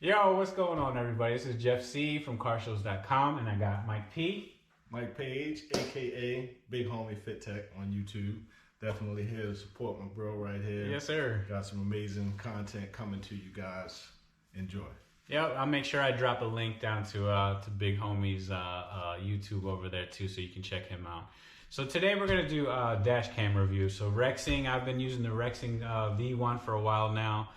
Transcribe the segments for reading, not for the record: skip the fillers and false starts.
Yo, what's going on, everybody? This is Jeff C from CarShowz.com, and I got Mike P. Mike Page, aka Big Homie Fit Tech on YouTube. Definitely here to support my bro right here. Yes, sir. Got some amazing content coming to you guys. Enjoy. Yep, I'll make sure I drop a link down to Big Homie's YouTube over there too, so you can check him out. So today we're gonna do a dash cam review. So Rexing, I've been using the Rexing V1 for a while now.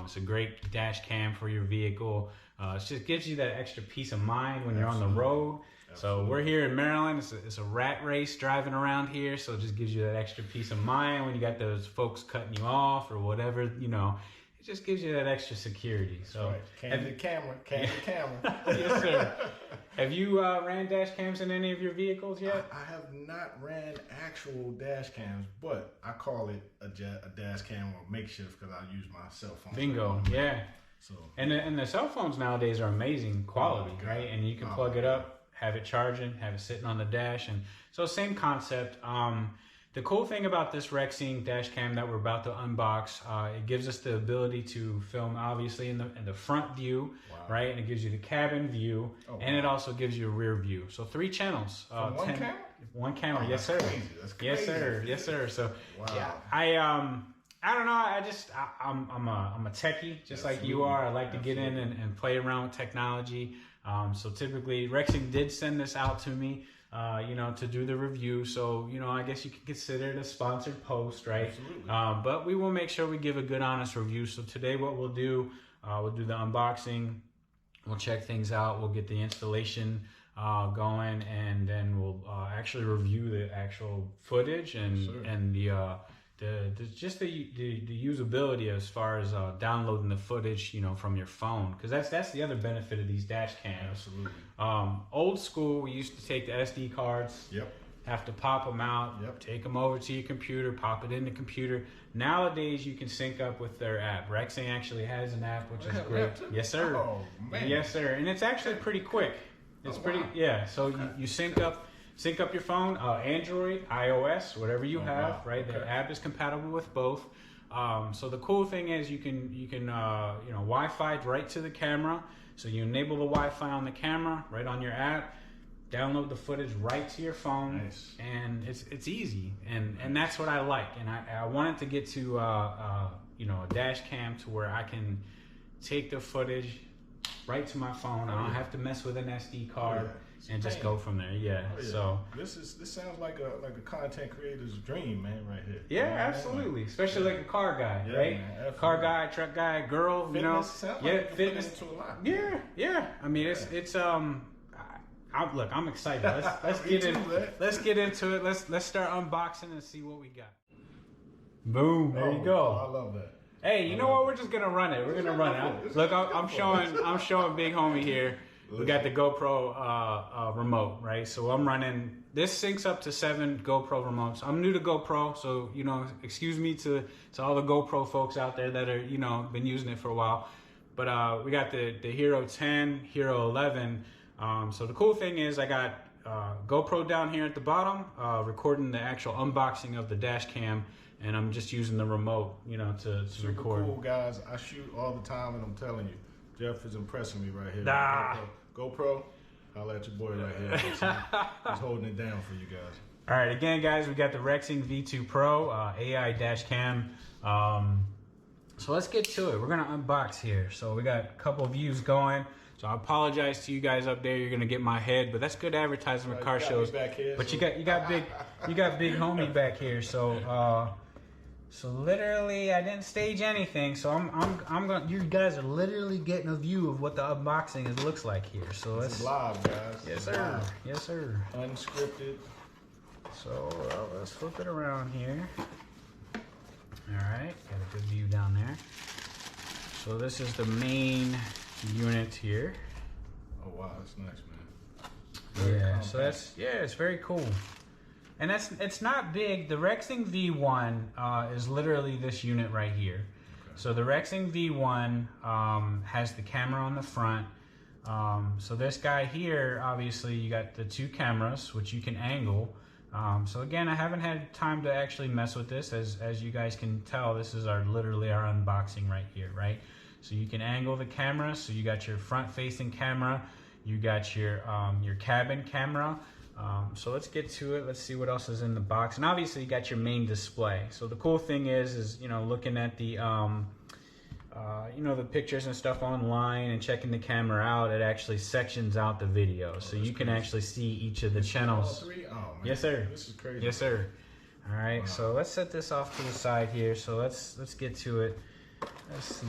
It's a great dash cam for your vehicle. It just gives you that extra peace of mind when you're on the road. Absolutely. So we're here in Maryland. It's a rat race driving around here. So it just gives you that extra peace of mind when you got those folks cutting you off or whatever, you know. It just gives you that extra security. So right. Candid camera. Yes, sir. Have you ran dash cams in any of your vehicles yet? I have not ran actual dash cams, but I call it a dash cam or makeshift because I use my cell phone. Bingo, yeah. So and the cell phones nowadays are amazing quality, right? And you can plug it up, have it charging, have it sitting on the dash, and so same concept. The cool thing about this Rexing dash cam that we're about to unbox, it gives us the ability to film obviously in the front view, right? And it gives you the cabin view, and it also gives you a rear view. So 3 channels. One camera? One camera, yes sir. That's crazy. Yes sir, yes sir. So yeah, I don't know. I'm a techie, just like you are. I like to get in and play around with technology. So typically, Rexing did send this out to me, to do the review. So, I guess you could consider it a sponsored post, right? Absolutely. But we will make sure we give a good, honest review. So today, what we'll do the unboxing. We'll check things out. We'll get the installation going, and then we'll actually review the actual footage and the usability as far as downloading the footage, from your phone, because that's the other benefit of these dash cams. Absolutely. Old school, we used to take the SD cards. Yep. Have to pop them out. Yep. Take them over to your computer. Pop it in the computer. Nowadays, you can sync up with their app. Rexing actually has an app, which is great. Yes, sir. Oh man. Yes, sir. And it's actually pretty quick. It's yeah. So you sync up your phone, Android, iOS, whatever you have, right? The app is compatible with both. So the cool thing is you can Wi-Fi right to the camera. So you enable the Wi-Fi on the camera, right on your app, download the footage right to your phone. Nice. And it's easy. And that's what I like. And I wanted to get to a dash cam to where I can take the footage right to my phone. I don't have to mess with an SD card and just go from there. Yeah. So this sounds like a content creator's dream, man, right here. Yeah, absolutely. Especially like a car guy, right? Man, car guy, truck guy, girl. Fitness, fitness. Into a lot. Yeah. I mean, it's look, I'm excited. Let's get into it. Let's start unboxing and see what we got. Boom. There you go. I love that. Hey, you know what? We're just gonna run it. We're gonna run it. Look, I'm showing Big Homie here. We got the GoPro remote, right? So I'm running. This syncs up to 7 GoPro remotes. I'm new to GoPro, so excuse me to all the GoPro folks out there that are been using it for a while. But we got the Hero 10, Hero 11. So the cool thing is I got GoPro down here at the bottom, recording the actual unboxing of the dash cam. And I'm just using the remote, to Super record. Cool, guys. I shoot all the time, and I'm telling you, Jeff is impressing me right here. GoPro, holla at your boy right here. He's holding it down for you guys. All right, again, guys, we got the Rexing V2 Pro AI dash cam. So let's get to it. We're gonna unbox here. So we got a couple views going. So I apologize to you guys up there. You're gonna get my head, but that's good advertising with CarShowz. But you got big homie back here. So literally, I didn't stage anything. So I'm gonna. You guys are literally getting a view of what the unboxing looks like here. So let's live, guys. Yes, sir. Live. Yes, sir. Unscripted. So let's flip it around here. All right, got a good view down there. So this is the main unit here. Oh wow, that's nice, man. Yeah, so it's very cool. And it's not big. The Rexing V1 is literally this unit right here. Okay. So the Rexing V1 has the camera on the front. So this guy here, obviously you got the 2 cameras, which you can angle. So again, I haven't had time to actually mess with this. As you guys can tell, this is literally our unboxing right here, right? So you can angle the camera. So you got your front-facing camera, you got your cabin camera. So let's get to it. Let's see what else is in the box. And obviously you got your main display. So the cool thing is you know, looking at the you know, the pictures and stuff online and checking the camera out, it actually sections out the video. So you can actually see each of the channels. All three? Oh, man. Yes, sir. This is crazy. Yes, sir. All right, Wow. so let's set this off to the side here. So let's get to it. Let's see.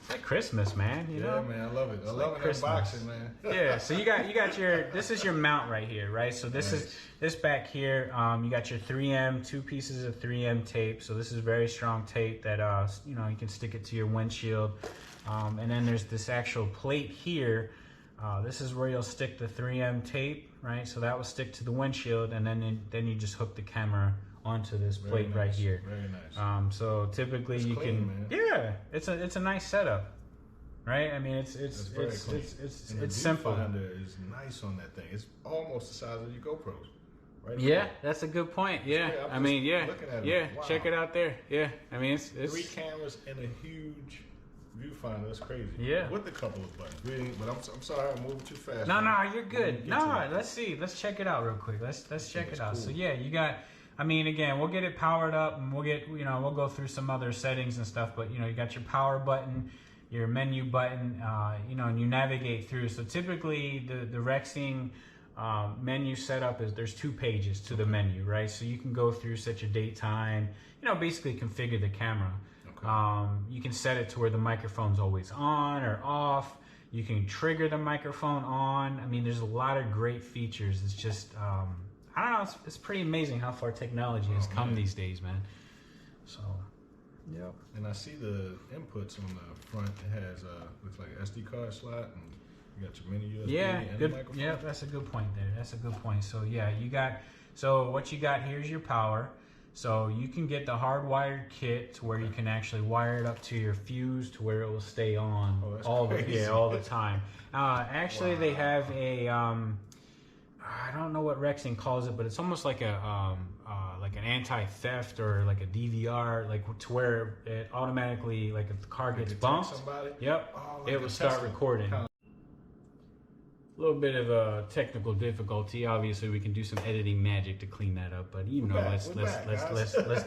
It's like Christmas, man. You know? Man, I love it. I love Christmas. unboxing, man. Yeah. So you got your. This is your mount right here, right? So this is this back here. You got your 3M, 2 pieces of 3M tape. So this is very strong tape that you know, you can stick it to your windshield. And then there's this actual plate here. This is where you'll stick the 3M tape, right? So that will stick to the windshield, and then you just hook the camera onto this plate right here. Very nice. So typically it's you clean, can, man. yeah, it's a nice setup, right? I mean, it's simple. The viewfinder is nice on that thing. It's almost the size of your GoPros, right? Yeah, that's a good point. Yeah, I'm I mean, yeah, looking at yeah. it. Wow. Check it out there. Yeah, I mean, it's 3 cameras and a huge viewfinder. That's crazy. Yeah. With a couple of buttons. But I'm sorry, I'm moving too fast. No, you're good. No, let's see. Let's check it out real quick. Let's check it out. Cool. So yeah, you got. I mean, again, we'll get it powered up, and we'll go through some other settings and stuff. But you know, you got your power button, your menu button, you know, and you navigate through. So typically, the Rexing menu setup is there's 2 pages to the menu, right? So you can go through, set your date, time, you know, basically configure the camera. You can set it to where the microphone's always on or off. You can trigger the microphone on. I mean, there's a lot of great features. It's just, I don't know, it's pretty amazing how far technology has come these days, man. So, yep. And I see the inputs on the front. It has looks like an SD card slot, and you got your mini USB and good. the microphone. Yeah, that's a good point there. That's a good point. So yeah, so what you got here is your power. So you can get the hardwired kit to where you can actually wire it up to your fuse to where it will stay on all the time. Actually, they have a I don't know what Rexing calls it, but it's almost like a like an anti-theft or like a DVR, like to where it automatically, like if the car gets bumped, yep, it will start recording. A little bit of a technical difficulty. Obviously, we can do some editing magic to clean that up, but you know, let's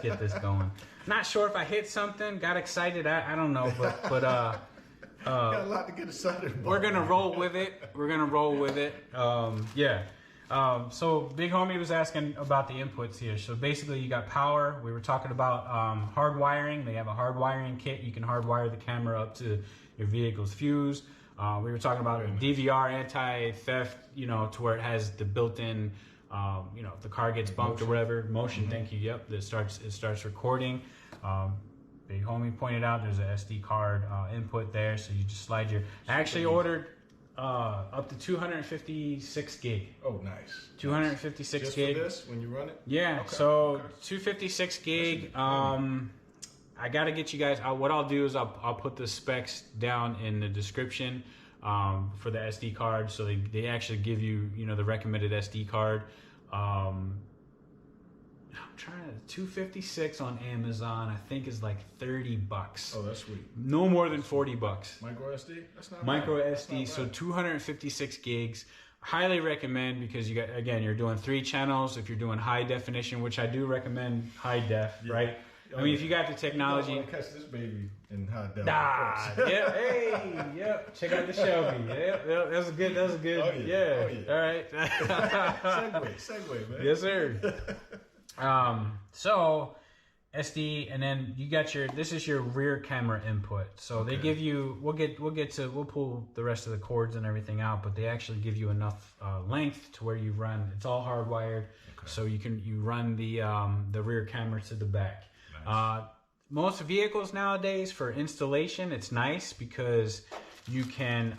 get this going. Not sure if I hit something, got excited. I don't know, but got a lot to get excited about. We're gonna roll with it. Yeah. So Big Homie was asking about the inputs here. So basically, you got power. We were talking about hard wiring. They have a hard wiring kit. You can hardwire the camera up to your vehicle's fuse. We were talking about DVR, anti-theft, you know, to where it has the built-in, you know, if the car gets bumped or whatever, motion. Thank you. Yep, it starts recording. Big Homie pointed out there's a SD card input there, so you just slide your. I actually ordered up to 256 gig. Oh, nice. 256 just gig. For this when you run it. Yeah. Okay. So 256 gig. I got to get you guys. What I'll do is I'll put the specs down in the description for the SD card. So they actually give you, you know, the recommended SD card. I'm trying to 256 on Amazon. I think is like $30. Oh, that's sweet. No more than $40. MicroSD. That's not MicroSD. So 256 gigs. Highly recommend because you got, again, you're doing 3 channels. If you're doing high definition, which I do recommend high def, right? I mean, if you got the technology, you catch this baby in high def. Yeah, hey, yep. Check out the Shelby. Yep, that was a good. Oh, yeah. All right. Segue, man. Yes, sir. So SD, and then you got this is your rear camera input. So they give you. We'll pull the rest of the cords and everything out, but they actually give you enough length to where you run. It's all hardwired, so you run the rear camera to the back. Most vehicles nowadays for installation, it's nice because you can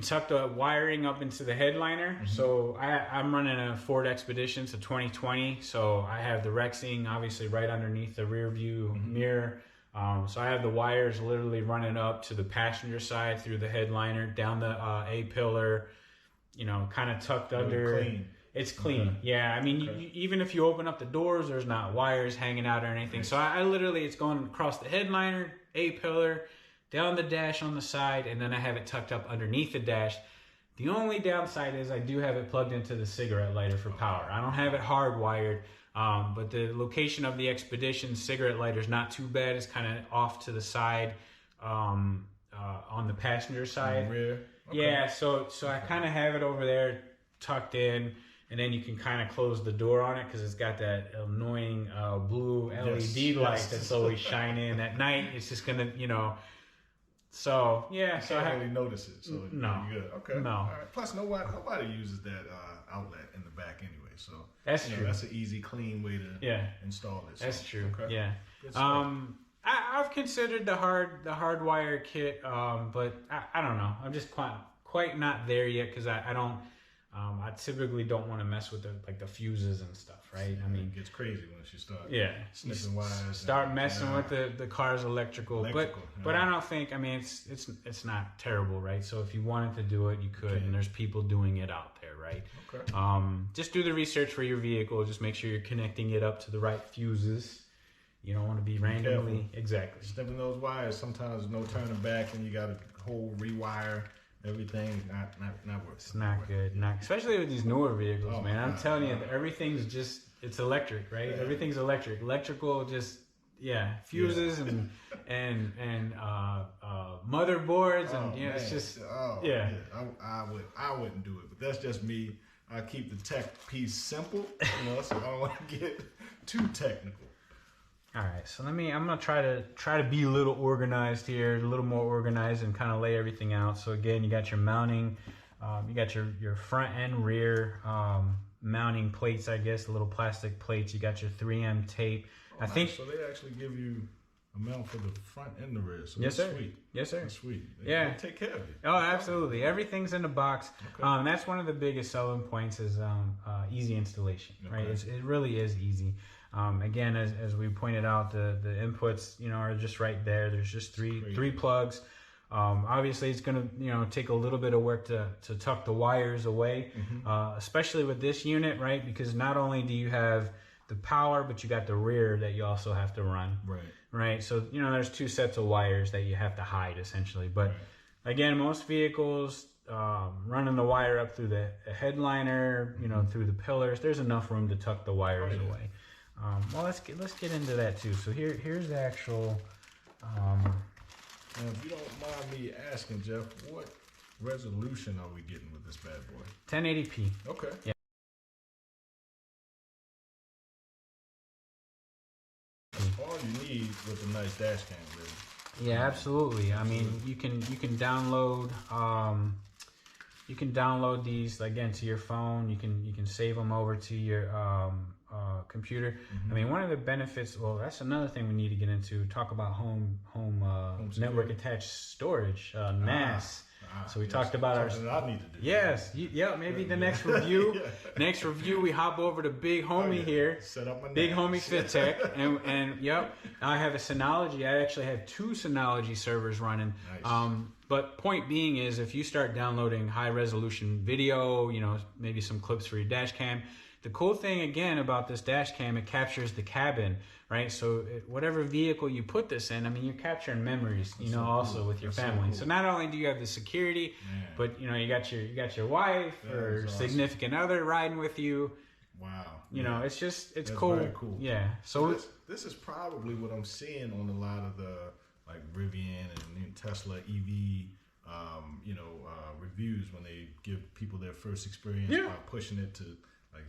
tuck the wiring up into the headliner. So I'm running a Ford Expedition, it's a 2020. So I have the Rexing obviously right underneath the rear view mirror. So I have the wires literally running up to the passenger side through the headliner, down the A-pillar, you know, kind of tucked under. Clean. It's clean. Yeah, I mean, you, even if you open up the doors, there's not wires hanging out or anything. So I literally, it's going across the headliner, A-pillar, down the dash on the side, and then I have it tucked up underneath the dash. The only downside is I do have it plugged into the cigarette lighter for power. I don't have it hardwired, but the location of the Expedition cigarette lighter is not too bad. It's kind of off to the side on the passenger side. Rear. Okay. Yeah, so I kind of have it over there tucked in, and then you can kind of close the door on it because it's got that annoying blue LED light that's always shining at night. It's just gonna, you know. So yeah, so I can't really notice it. So no, you're good. Okay. No. All right. Plus, nobody uses that outlet in the back anyway. So that's true. That's an easy, clean way to install it. So, that's true. Okay. Yeah. I've considered the hardwire kit, but I don't know. I'm just quite not there yet because I don't. I typically don't want to mess with the fuses and stuff, right? I mean, it gets crazy once you start snipping wires. Start messing with the car's electrical. But I don't think. I mean, it's not terrible, right? So if you wanted to do it, you could, and there's people doing it out there, right? Okay. Just do the research for your vehicle. Just make sure you're connecting it up to the right fuses. You don't want to be randomly snipping those wires. Sometimes there's no turning back, and you got to whole rewire. Everything not working. It's not good. Especially with these newer vehicles, man. I'm telling you, everything's just, it's electric, right? Yeah. Everything's electric. Electrical just, fuses and motherboards and it's just I wouldn't do it, but that's just me. I keep the tech piece simple, so I don't want to get too technical. All right, so I'm gonna try to be a little organized here, a little more organized, and kind of lay everything out. So again, you got your mounting, you got your front and rear mounting plates, I guess, the little plastic plates. You got your 3M tape. I think so. They actually give you a mount for the front and the rear. So yes, sir. Sweet. Yes, sir. That's sweet. They take care of you. Oh, absolutely. Everything's in the box. Okay. That's one of the biggest selling points is easy installation. Right? It really is easy. Again, as we pointed out, the inputs, are just right there. There's just three plugs. Obviously, it's going to, take a little bit of work to tuck the wires away, especially with this unit, right? Because not only do you have the power, but you got the rear that you also have to run. Right. So, there's two sets of wires that you have to hide essentially. But again, most vehicles, running the wire up through the headliner, through the pillars, there's enough room to tuck the wires away. Well, let's get into that too. So here's the actual. Now, if you don't mind me asking, Jeff, what resolution are we getting with this bad boy? 1080p. Okay. Yeah. That's all you need with a nice dash cam, really. Yeah, absolutely. I mean, you can download. You can download these again to your phone. You can save them over to your computer. I mean, one of the benefits. Well, that's another thing we need to get into. Talk about home network attached storage, NAS. So we talked about our. I need to do. Yes, maybe the next review. Next review, we hop over to Big Homie here. Set up my Big NAS. Homie Fit Tech, and I have a Synology. I actually have two Synology servers running. Nice. But point being is, if you start downloading high resolution video, maybe some clips for your dash cam. The cool thing again about this dash cam, it captures the cabin, right? So whatever vehicle you put this in, I mean, you're capturing memories, also with your family. So not only do you have the security, but you got your wife or significant other riding with you. Wow. It's That's cool. Very cool. Yeah. So this is probably what I'm seeing on a lot of the Rivian and Tesla EV reviews when they give people their first experience by pushing it to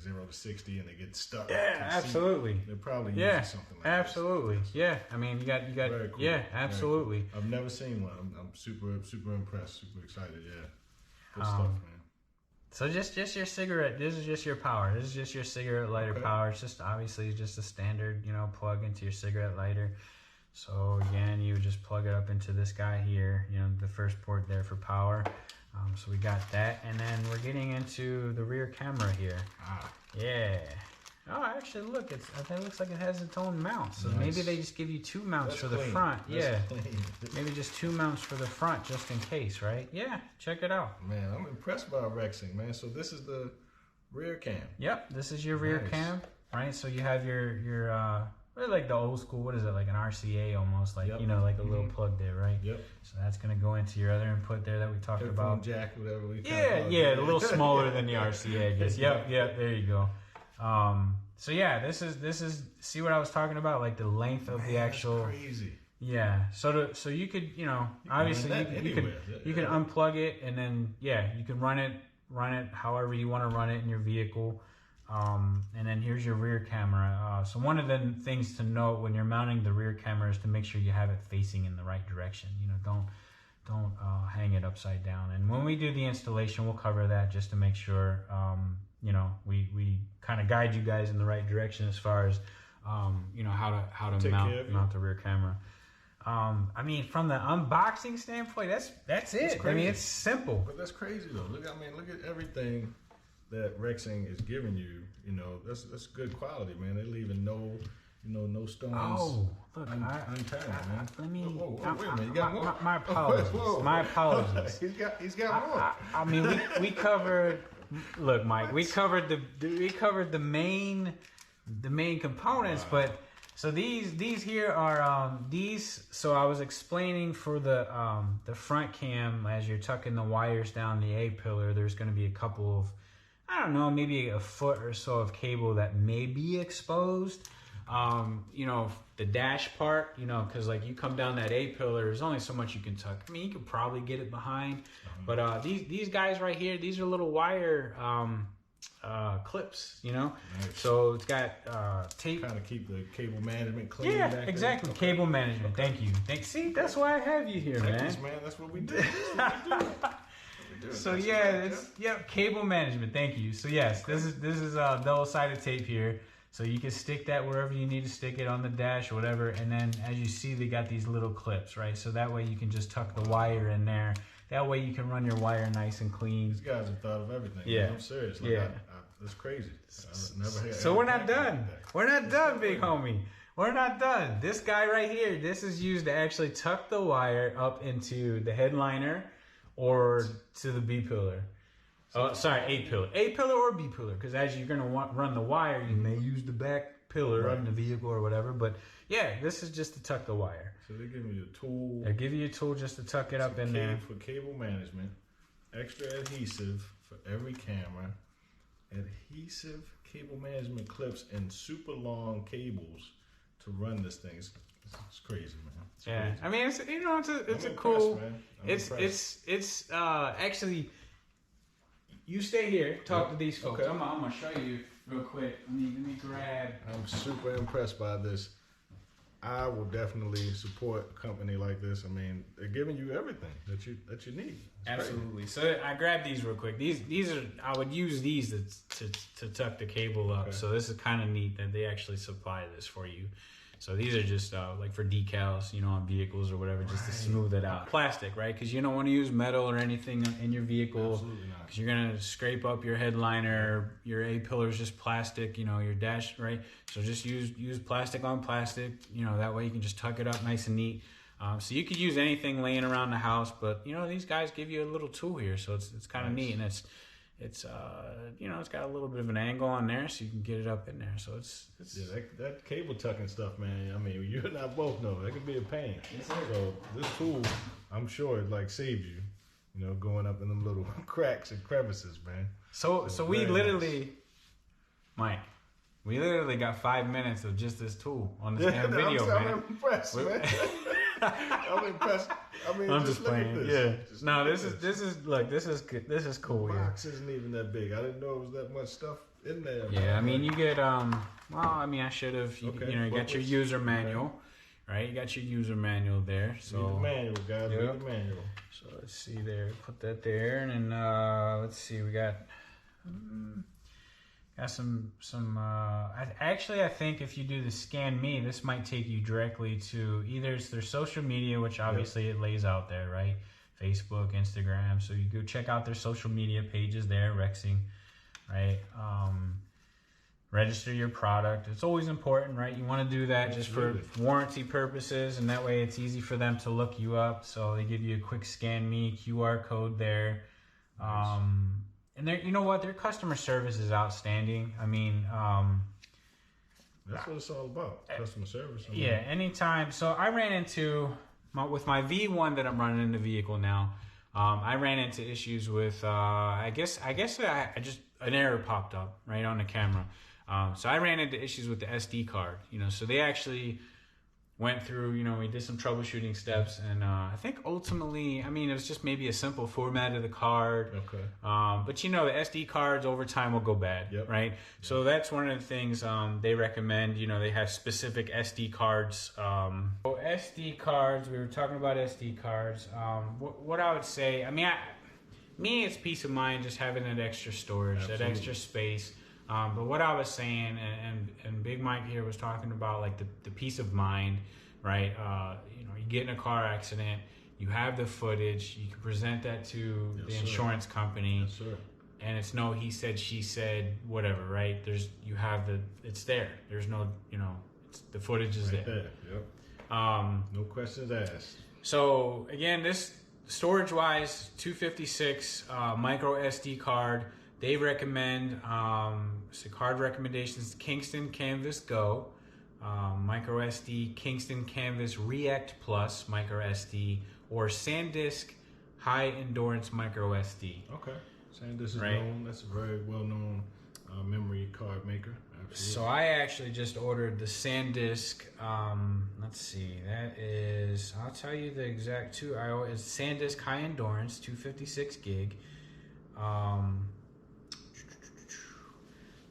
0 to 60 and they get stuck. Yeah, absolutely. They're probably using something like absolutely. This. Yeah, I mean, you got. Very cool. Yeah, absolutely. Cool. I've never seen one. I'm super impressed. Super excited. Yeah, good stuff, man. So just your cigarette. This is just your power. This is just your cigarette lighter power. It's just obviously just a standard, plug into your cigarette lighter. So again, you would just plug it up into this guy here. The first port there for power. So we got that, and then we're getting into the rear camera here. Yeah. Oh, actually, look, it looks like it has its own mount. So maybe they just give you two mounts for the front. Maybe just two mounts for the front, just in case, right? Yeah, check it out. Man, I'm impressed by Rexing, man. So this is the rear cam. Yep, this is your rear cam, right? So you have your like the old school, what is it, like an RCA almost, like, you know, like a little plug there, right? Yep. So that's going to go into your other input there that we talked about. Jack, whatever we Yeah, a little smaller than the RCA, I guess. Yep, there you go. So yeah, this is see what I was talking about, like the length of the actual. That's crazy. Yeah. So you could, you know, obviously you can unplug it, and then you can run it however you want to run it in your vehicle. And then here's your rear camera. So one of the things to note when you're mounting the rear camera is to make sure you have it facing in the right direction. You know, don't hang it upside down. And when we do the installation, we'll cover that just to make sure, you know, we kind of guide you guys in the right direction as far as, you know, how to mount the rear camera. I mean, from the unboxing standpoint, that's it. I mean, it's simple. But that's crazy though. Look at everything that Rexing is giving you. You know, that's good quality, man. They're leaving no stones. Oh, look, unturned, man. Let me. Wait a minute, you got more? My apologies. Whoa. My apologies. He's got more. I mean, we covered. Look, Mike, we covered the main components, but. So these here are these. So I was explaining for the front cam, as you're tucking the wires down the A pillar, there's going to be a couple of, I don't know, maybe a foot or so of cable that may be exposed. You know, the dash part, you know, because like you come down that A pillar, there's only so much you can tuck. I mean, you could probably get it behind, but these guys right here, these are little wire clips, you know. Nice. So it's got tape. Kind of keep the cable management clean. Yeah, exactly. Okay. Cable management. Thank you. See, that's why I have you here, man. That's what we do. So yeah, cable management. Thank you. So yes, this is double-sided tape here. So you can stick that wherever you need to stick it on the dash or whatever. And then as you see, they got these little clips, right? So that way you can just tuck the wire in there. That way you can run your wire nice and clean. These guys have thought of everything. Yeah. Man. I'm serious. Like, that's crazy. So we're not done. We're not done, big homie. We're not done. This guy right here, this is used to actually tuck the wire up into the headliner or to the B pillar. Oh, sorry, A pillar. A pillar or B pillar, because as you're going to run the wire, you may use the back pillar on the vehicle or whatever. But yeah, this is just to tuck the wire. So they're giving you a tool. They're giving you a tool just to tuck it up in there. For cable management, extra adhesive for every camera, adhesive cable management clips, and super long cables to run this thing. It's crazy, man. It's crazy. I mean, it's, you know, it's a cool. It's actually. You stay here, talk to these folks. Okay. I'm gonna show you real quick. Let me grab. I'm super impressed by this. I will definitely support a company like this. I mean, they're giving you everything that you need. It's absolutely. Crazy. So I grabbed these real quick. These are, I would use these to tuck the cable up. Okay. So this is kind of neat that they actually supply this for you. So these are just like for decals, you know, on vehicles or whatever, just to smooth it out. Plastic, right? Because you don't want to use metal or anything in your vehicle. Absolutely not. Because you're going to scrape up your headliner. Your A pillar is just plastic, you know, your dash, right? So just use plastic on plastic. You know, that way you can just tuck it up nice and neat. So you could use anything laying around the house, but, you know, these guys give you a little tool here. So it's kind of neat, and it's you know, it's got a little bit of an angle on there, so you can get it up in there. So it's that cable tucking stuff, man. I mean, you and I both know that can be a pain. So this tool, I'm sure, it like saves you, you know, going up in them little cracks and crevices, man. So we literally, Mike, we literally got 5 minutes of just this tool on this damn video, man. I'm impressed, man. I'm impressed. I mean, I'm just playing. Yeah. Just no, this is look, this is good. This is cool. The box isn't even that big. I didn't know it was that much stuff in there. Yeah, man. I mean, you get well, I mean, I should have. You know, you got your user manual, right? You got your user manual there. So read the manual, guys. Read the manual. So let's see there. Put that there, and then let's see. We got. Got some actually, I think if you do the scan me, this might take you directly to either it's their social media, which obviously it lays out there, right? Facebook, Instagram. So you go check out their social media pages there, Rexing, right? Register your product. It's always important, right? You want to do that just for warranty purposes, and that way it's easy for them to look you up. So they give you a quick scan me QR code there. Nice. And you know what? Their customer service is outstanding. I mean, That's what it's all about. Customer service. Yeah, anytime. So I ran into with my V1 that I'm running in the vehicle now. I ran into issues with I guess I just an error popped up right on the camera. So I ran into issues with the SD card. So they actually went through, we did some troubleshooting steps, and I think ultimately, it was just maybe a simple format of the card. Okay. But the SD cards over time will go bad, right? Yep. So that's one of the things they recommend. They have specific SD cards. So SD cards, we were talking about SD cards. What I would say, me, it's peace of mind just having that extra storage, Absolutely. That extra space. But what I was saying, and Big Mike here was talking about like the peace of mind, right? You get in a car accident, you have the footage, you can present that to the insurance company, yes, sir. And it's no he said, she said, whatever, right? It's there. There's no, the footage is right there. Yep. No questions asked. So again, this storage-wise, 256 micro SD card. They recommend, card recommendations, Kingston Canvas Go, MicroSD, Kingston Canvas React Plus MicroSD, or SanDisk High Endurance MicroSD. Okay. SanDisk is known. That's a very well-known memory card maker. Absolutely. So I actually just ordered the SanDisk, let's see, that is, I'll tell you the exact it's SanDisk High Endurance, 256 gig.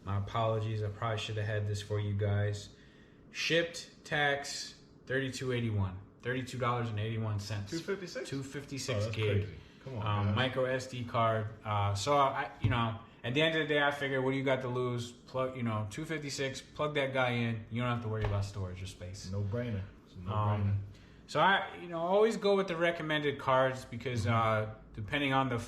My apologies, I probably should have had this for you guys. Shipped, tax, $32.81. $32.81. 256? 256 gig. Crazy. Come on, micro SD card. So I, at the end of the day, I figured, what do you got to lose? Plug, 256. Plug that guy in. You don't have to worry about storage or space. No brainer. It's a no-brainer. So I, always go with the recommended cards because depending on the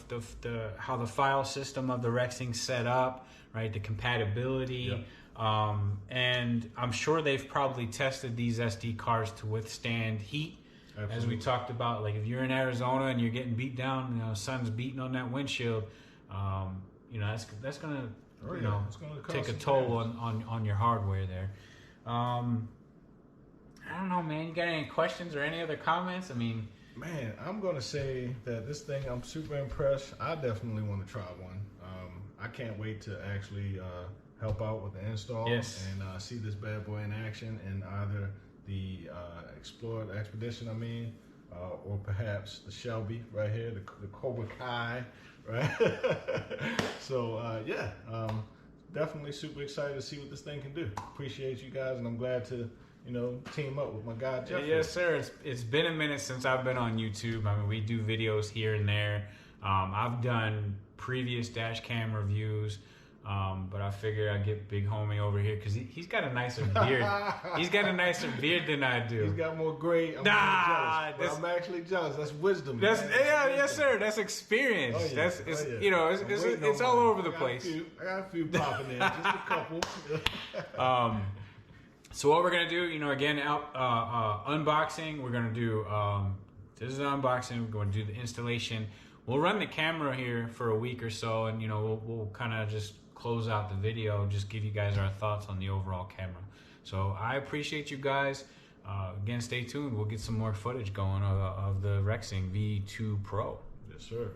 how the file system of the Rexing's set up. Right, the compatibility, and I'm sure they've probably tested these SD cards to withstand heat. Absolutely. As we talked about, like if you're in Arizona and you're getting beat down, sun's beating on that windshield, that's gonna, take a toll on your hardware there. I don't know, man. You got any questions or any other comments? Man, I'm gonna say that this thing, I'm super impressed. I definitely want to try one. I can't wait to actually help out with the install and see this bad boy in action in either the Expedition, or perhaps the Shelby right here, the Cobra Kai, right? So definitely super excited to see what this thing can do. Appreciate you guys, and I'm glad to team up with my guy Jeff. Yes, sir. It's been a minute since I've been on YouTube. We do videos here and there. I've done previous dash cam reviews, but I figured I'd get Big Homie over here because he's got a nicer beard. He's got a nicer beard than I do. He's got more gray. I'm actually jealous. That's wisdom. Yes, sir. That's experience. Oh, yeah. It's all over the place. I got a few popping in, just a couple. So what we're gonna do, again, unboxing. We're gonna do this is an unboxing. We're going to do the installation. We'll run the camera here for a week or so, and we'll kind of just close out the video, just give you guys our thoughts on the overall camera. So I appreciate you guys. Again, stay tuned. We'll get some more footage going of the Rexing V2 Pro. Yes, sir.